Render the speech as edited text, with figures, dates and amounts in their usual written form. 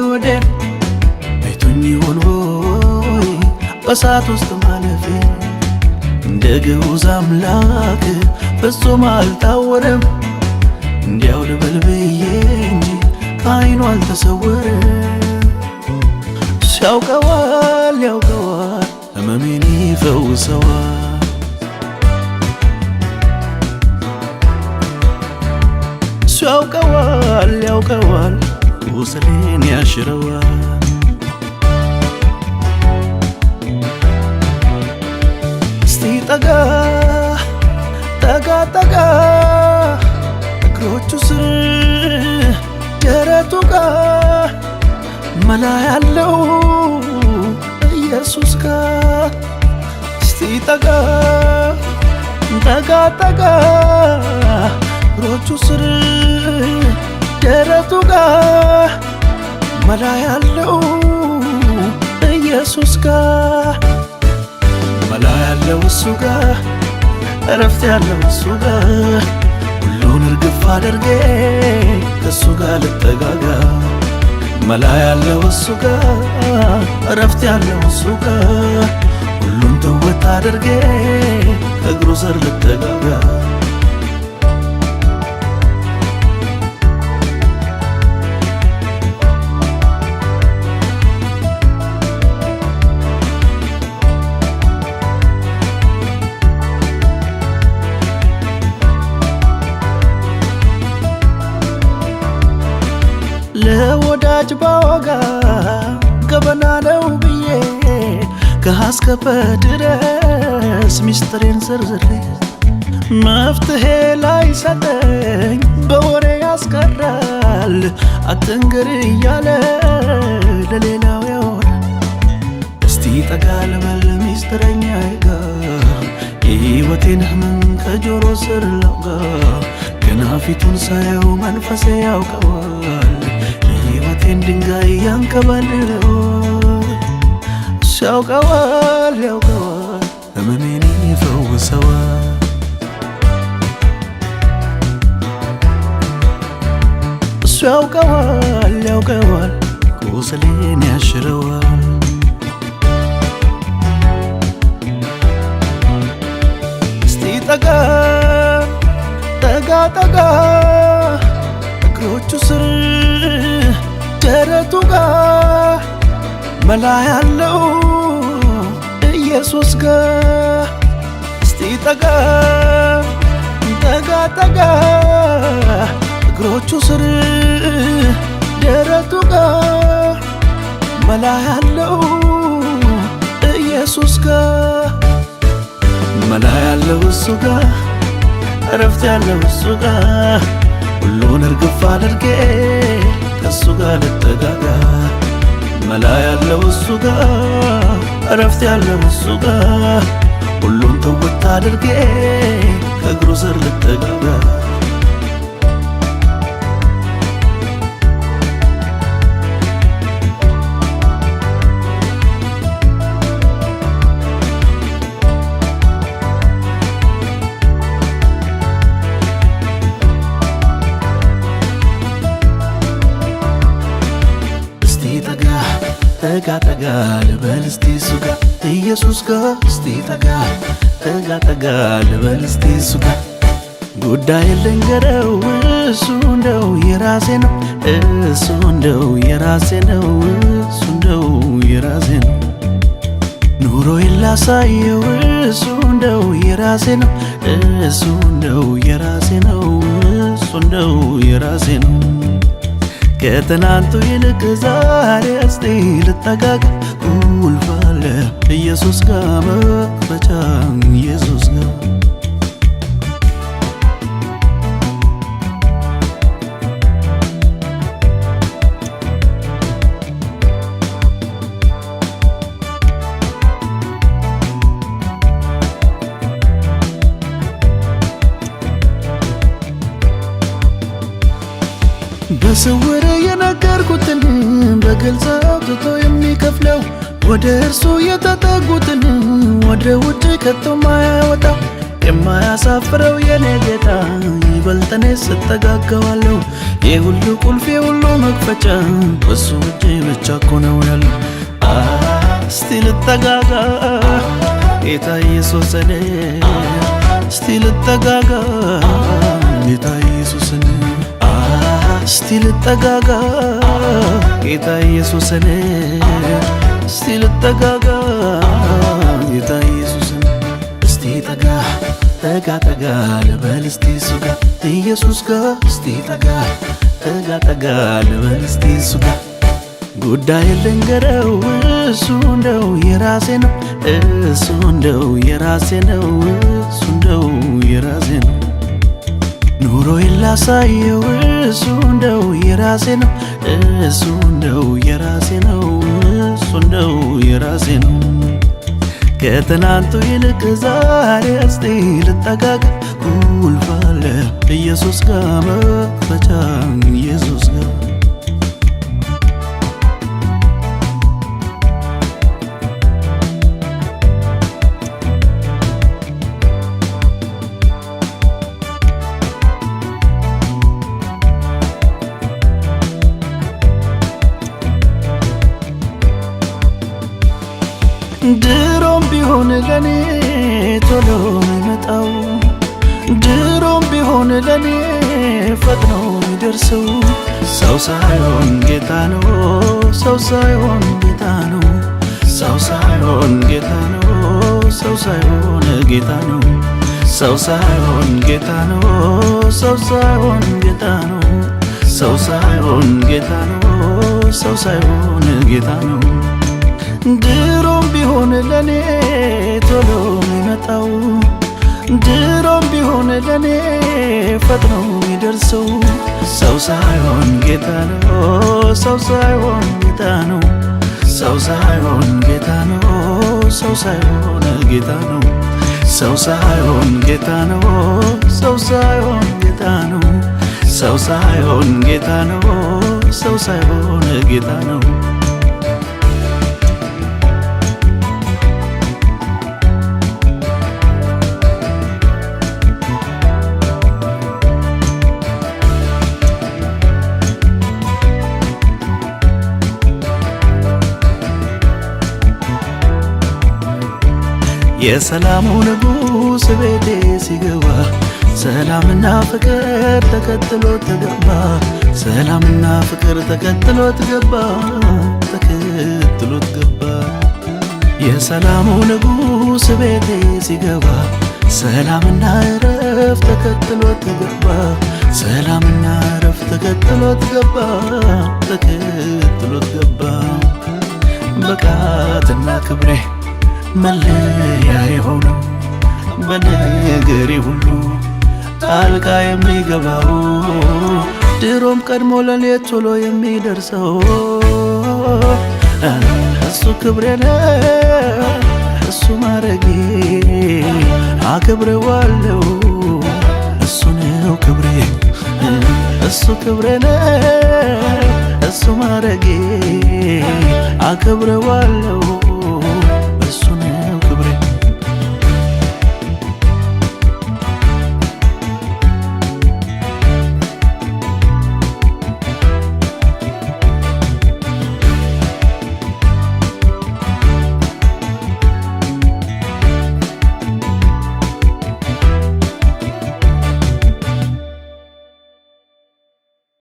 ወደ አይቶኝ ይሆን ሆይ በሳት ውስጥ ማለፌ እንደ ግዑዝ አምላክ ፍጹም አልታወረም። እንዲያው ልበል ብዬ እንጂ ከዓይኑ አልተሰወረም። ያውቀዋል ያውቀዋል ሕመሜን ይፈውሰዋል። ያውቀዋል ያውቀዋል ቁስሌን ያሽረዋል። እስቲ ጠጋ ጠጋ ጠጋ እግሮቹ ስር ደረቱ ጋር መላ ያለው ኢየሱስ ጋር እስቲ ጠጋ ጠጋ ጠጋ እግሮቹ ስር ደረቱ ጋር መላ ያለው ኢየሱስ ጋር መላ ያለው እሱ ጋር እረፍት ያለው እሱ ጋር ሁሉን እርግፍ አድርጌ ከእሱ ጋር ልጠጋጋ። መላ ያለው እሱ ጋር እረፍት ያለው እሱ ጋር ሁሉን ተወት አድርጌ ከእግሩ ስር ልጠጋጋ። ለወዳጅ ባወጋ ገበና ነው ብዬ ከአስከፈ ድረስ ሚስጥሬን ዘርዝሬ መፍትሄ ላይ ሰጠኝ በወሬ ያስቀራል። አትንገር እያለ ለሌላው ያወራል። እስቲ ጠጋ ልበል ሚስጥረኛዬ ጋር የሕይወቴን ሕመም ከጆሮ ስር ላውጋ። ገና ፊቱን ሳየው መንፈሴ ያውቀዋል የሕይወቴን ድንጋይ ያንከባልለው። እሱ ያውቀዋል ያውቀዋል ሕመሜን ይፈውሰዋል። እሱ ያውቀዋል ያውቀዋል ቁስሌን ያሽረዋል። እስቲ ጠጋ ጠጋ ጠጋ እግሮቹ ስር ደረቱ ጋር መላ ያለው ኢየሱስ ጋር እስቲ ጠጋ ጠጋ ጠጋ እግሮቹ ስር ደረቱ ጋር መላ ያለው ኢየሱስ ጋር መላ ያለው እሱ ጋር እረፍት ያለው እሱ ጋር ሁሉን እርግፍ አድርጌ ከእሱ ጋር ልጠጋጋ። መላ ያለው እሱ ጋር እረፍት ያለው እሱ ጋር ሁሉን ተወት አድርጌ ከእግሩ ስር ልጠጋጋ። ጠጋ ጠጋ ልበል እስቲ እሱ ጋር ኢየሱስ ጋር እስቲ ጠጋ ጠጋ ጠጋ ልበል እስቲ እሱ ጋር ጉዳይ ልንገረው እሱ እንደው የራሴ ነው እሱ እንደው የራሴ ነው እሱ እንደው የራሴ ነው ኑሮዬን ላሳየው እሱ እንደው የራሴ ነው እሱ እንደው የራሴ ነው እሱ እንደው የራሴ ነው ከትናንቱ ይልቅ ዛሬ እስቲ ልጠጋጋ። ቁልፍ አለ ኢየሱስ ጋር መክፈቻ ኢየሱስ ጋር በስውር የነገርኩትን በግልጽ አውጥቶ የሚከፍለው ወደ እርሱ የተጠጉትን ወደ ውጭ ከቶ ማያወጣው የማያሳፍረው የኔ ጌታ ይበልጥ እኔ ስጠጋጋዋለሁ። የሁሉ ቁልፍ የሁሉ መክፈቻ በሱ እጅ ብቻ እኮ ነው ያለው። እስቲ ልጠጋጋ ጌታ ኢየሱስን፣ እስቲ ልጠጋጋ ጌታ ኢየሱስን፣ እስቲ ልጠጋጋ ጌታ ኢየሱስን፣ እስቲ ልጠጋጋ ጌታ ኢየሱስን። እስቲ ጠጋ ጠጋ ጠጋ ልበል እስቲ እሱ ጋር ኢየሱስ ጋር እስቲ ጠጋ ጠጋ ጠጋ ልበል እስቲ እሱ ጋር ጉዳይ ልንገረው እሱ እንደው የራሴ ነው፣ እሱ እንደው የራሴ ነው፣ እሱ እንደው የራሴ ነው። ኑሮዬን ላሳየው እሱ እንደው የራሴ ነው፣ እሱ እንደው የራሴ ነው፣ እሱ እንደው የራሴ ነው። ከትናንቱ ይልቅ ዛሬ እስቲ ልጠጋጋ ቁልፍ አለ ኢየሱስ ጋር መክፈቻ ኢየሱስ ጋር ድሮም ቢሆን ለኔ ቶሎ የሚመጣው ድሮም ቢሆን ለኔ ፈጥኖ የሚደርሰው ሰው ሳይሆን ጌታ ነው፣ ሰው ሳይሆን ጌታ ነው፣ ሰው ሳይሆን ጌታ ነው፣ ሰው ሳይሆን ጌታ ነው፣ ሰው ሳይሆን ጌታ ነው፣ ሰው ሳይሆን ጌታ ነው፣ ሰው ሳይሆን ጌታ ነው፣ ሰው ሳይሆን ጌታ ነው። ድሮም ቢሆን ለኔ ቶሎ የሚመጣው ድሮም ቢሆን ለኔ ፈጥኖ የሚደርሰው ሰው ሳይሆን ጌታ ነው፣ ሰው ሳይሆን ጌታ ነው፣ ሰው ሳይሆን ጌታ ነው፣ ሰው ሳይሆን ጌታ ነው፣ ሰው ሳይሆን ጌታ ነው፣ ሰው ሳይሆን ጌታ ነው፣ ሰው ሳይሆን ጌታ ነው፣ ሰው ሳይሆን ጌታ ነው። የሰላሙ ንጉሥ ቤቴ ሲገባ ሰላምና ፍቅር ተከትሎት ገባ፣ ሰላምና ፍቅር ተከትሎት ገባ፣ ተከትሎት ገባ። የሰላሙ ንጉሥ ቤቴ ሲገባ ሰላምና እረፍት ተከትሎት ገባ፣ ሰላምና እረፍት ተከትሎት ገባ፣ ተከትሎት ገባ። ብቃትና ክብሬ መለያ የሆነው በነገሬ ሁሉ ጣልቃ የሚገባው ድሮም ቀድሞ ለኔ ቶሎ የሚደርሰው እሱ ክብሬ ነው፣ እሱ ማረጌ አከብረዋለሁ፣ እሱ ነው ክብሬ፣ እሱ ክብሬ ነው፣ እሱ ማረጌ አከብረዋለሁ